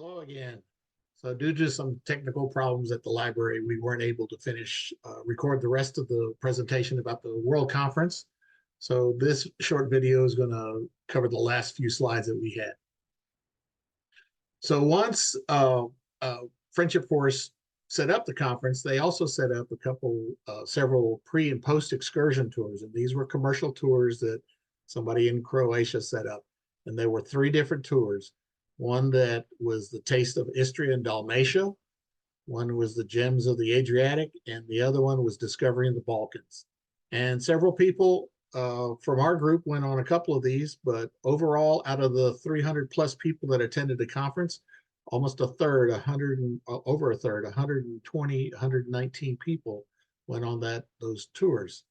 Hello again. So due to some technical problems at the library, we weren't able to record the rest of the presentation about the World Conference. So this short video is going to cover the last few slides that we had. So once Friendship Force set up the conference, they also set up several pre and post excursion tours. And these were commercial tours that somebody in Croatia set up. And there were 3 different tours. One that was the taste of Istria and Dalmatia. One was the gems of the Adriatic, and the other one was discovering the Balkans. And several people from our group went on a couple of these, but overall, out of the 300 plus people that attended the conference, almost a third, over a third, 120, 119 people went on those tours.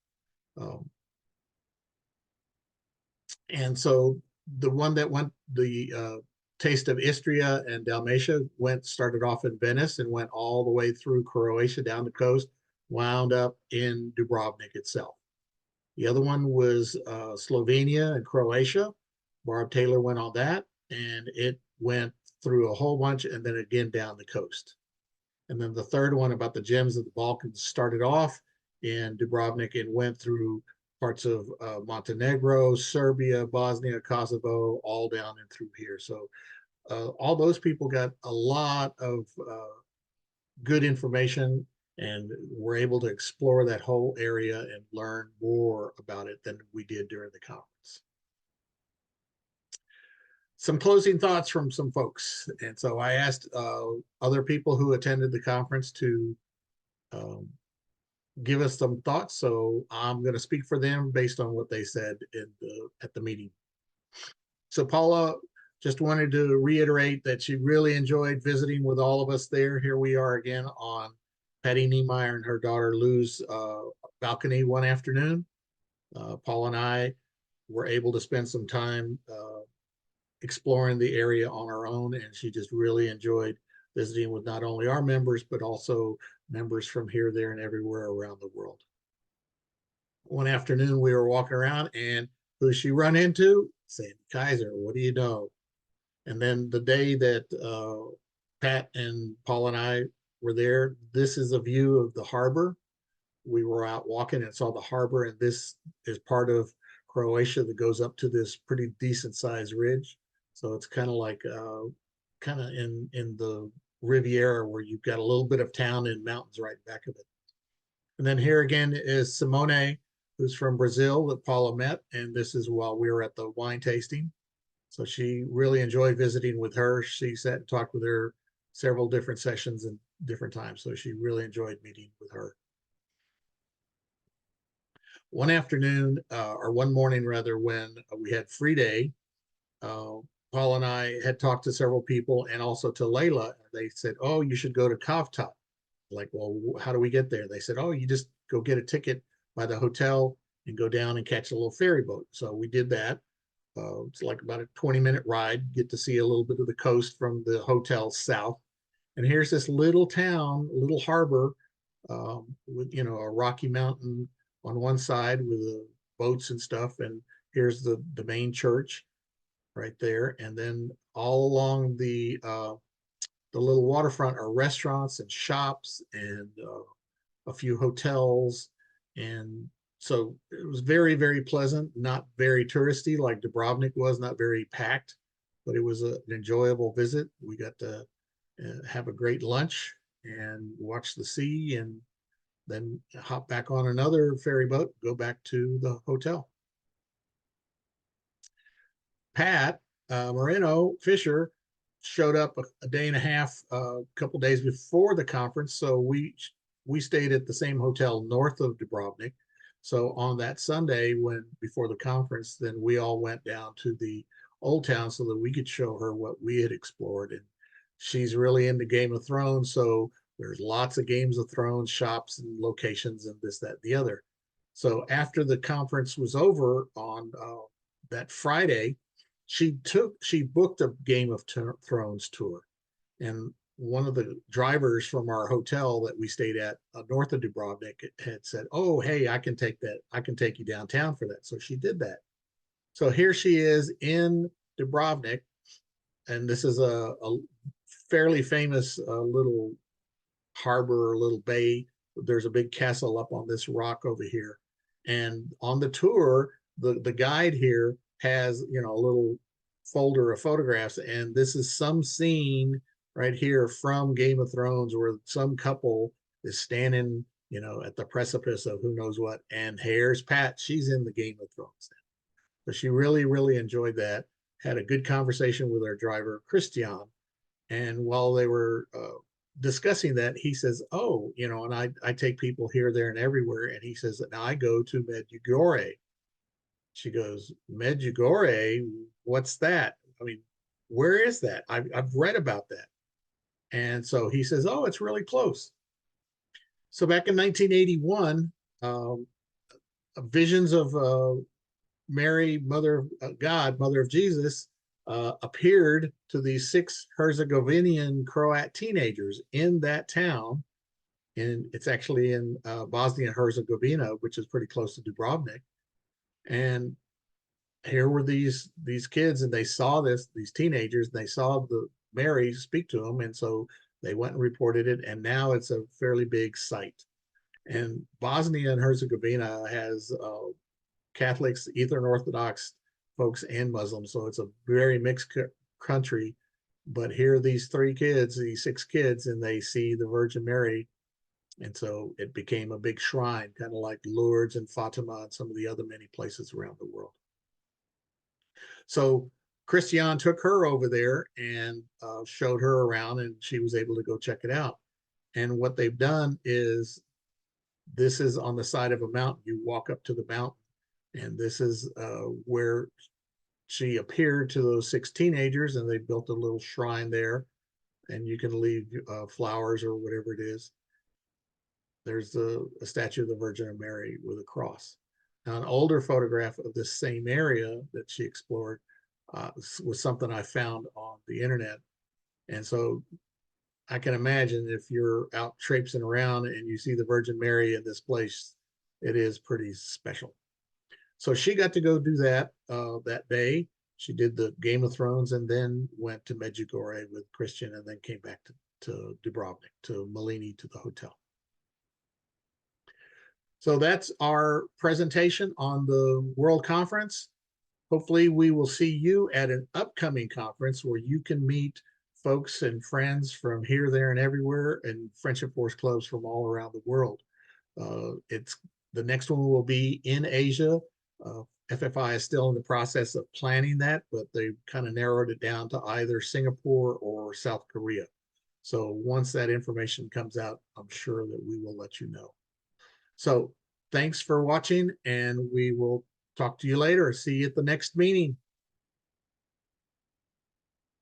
And so the one that went, the Taste of Istria and Dalmatia started off in Venice and went all the way through Croatia down the coast, wound up in Dubrovnik itself. The other one was Slovenia and Croatia. Barb Taylor went on that, and it went through a whole bunch and then again down the coast. And then the third one about the gems of the Balkans started off in Dubrovnik and went through parts of Montenegro, Serbia, Bosnia, Kosovo, all down and through here. So all those people got a lot of good information and were able to explore that whole area and learn more about it than we did during the conference. Some closing thoughts from some folks. And so I asked other people who attended the conference to give us some thoughts. So I'm going to speak for them based on what they said at the meeting. So Paula just wanted to reiterate that she really enjoyed visiting with all of us there. Here we are again on Patty Niemeyer and her daughter Lou's balcony one afternoon. Paula and I were able to spend some time exploring the area on our own, and she just really enjoyed visiting with not only our members, but also members from here, there, and everywhere around the world. One afternoon, we were walking around, and who she run into? Sandy Kaiser. What do you know? And then the day that Pat and Paul and I were there, this is a view of the harbor. We were out walking and saw the harbor, and this is part of Croatia that goes up to this pretty decent sized ridge. So it's kind of like kind of in the Riviera, where you've got a little bit of town and mountains right back of it. And then here again is Simone, who's from Brazil, that Paula met. And this is while we were at the wine tasting. So she really enjoyed visiting with her. She sat and talked with her several different sessions and different times. So she really enjoyed meeting with her. One afternoon, or one morning rather, when we had free day, Paul and I had talked to several people and also to Layla. They said, oh, you should go to Kavta. Like, well, how do we get there? They said, oh, you just go get a ticket by the hotel and go down and catch a little ferry boat. So we did that. It's like about a 20-minute ride, get to see a little bit of the coast from the hotel south. And here's this little town, little harbor with, you know, a rocky mountain on one side with boats and stuff. And here's the main church right there. And then all along the little waterfront are restaurants and shops and a few hotels. And so it was very, very pleasant, not very touristy like Dubrovnik was, not very packed, but it was an enjoyable visit. We got to have a great lunch and watch the sea, and then hop back on another ferry boat, go back to the hotel. Pat Moreno Fisher showed up a day and a half, a couple days before the conference. So we stayed at the same hotel north of Dubrovnik. So on that Sunday, before the conference, then we all went down to the old town so that we could show her what we had explored. And she's really into Game of Thrones, so there's lots of Games of Thrones shops and locations and this, that, the other. So after the conference was over on that Friday, she booked a Game of Thrones tour. And one of the drivers from our hotel that we stayed at north of Dubrovnik had said, oh, hey, I can take that. I can take you downtown for that. So she did that. So here she is in Dubrovnik. And this is a fairly famous little harbor, little bay. There's a big castle up on this rock over here. And on the tour, the guide here has, you know, a little folder of photographs. And this is some scene right here from Game of Thrones where some couple is standing, you know, at the precipice of who knows what. And here's Pat. She's in the Game of Thrones now. So she really, really enjoyed that. Had a good conversation with our driver, Christian. And while they were discussing that, he says, "Oh, you know," and I take people here, there, and everywhere. And he says, "Now I go to Medjugorje." She goes, "Medjugorje? What's that? I mean, where is that? I've read about that." And so he says, "Oh, it's really close." So back in 1981, um, visions of Mary, Mother of God, Mother of Jesus, appeared to these 6 Herzegovinian Croat teenagers in that town. And it's actually in Bosnia and Herzegovina, which is pretty close to Dubrovnik. And here were these kids, and they saw these teenagers, and they saw the Mary speak to them, and so they went and reported it, and now it's a fairly big site. And Bosnia and Herzegovina has Catholics, Eastern Orthodox folks, and Muslims. So it's a very mixed country. But here are these 3 kids, these 6 kids, and they see the Virgin Mary. And so it became a big shrine, kind of like Lourdes and Fatima and some of the other many places around the world. So Christian took her over there and showed her around, and she was able to go check it out. And what they've done is, this is on the side of a mountain. You walk up to the mountain, and this is where she appeared to those 6 teenagers, and they built a little shrine there, and you can leave flowers or whatever it is. There's a statue of the Virgin Mary with a cross. Now, an older photograph of this same area that she explored was something I found on the internet. And so I can imagine if you're out traipsing around and you see the Virgin Mary in this place, it is pretty special. So she got to go do that that day. She did the Game of Thrones and then went to Medjugorje with Christian, and then came back to Dubrovnik, to Malini, to the hotel. So that's our presentation on the World Conference. Hopefully we will see you at an upcoming conference where you can meet folks and friends from here, there, and everywhere, and Friendship Force clubs from all around the world. The next one will be in Asia. FFI is still in the process of planning that, but they kind of narrowed it down to either Singapore or South Korea. So once that information comes out, I'm sure that we will let you know. So thanks for watching, and we will talk to you later. See you at the next meeting.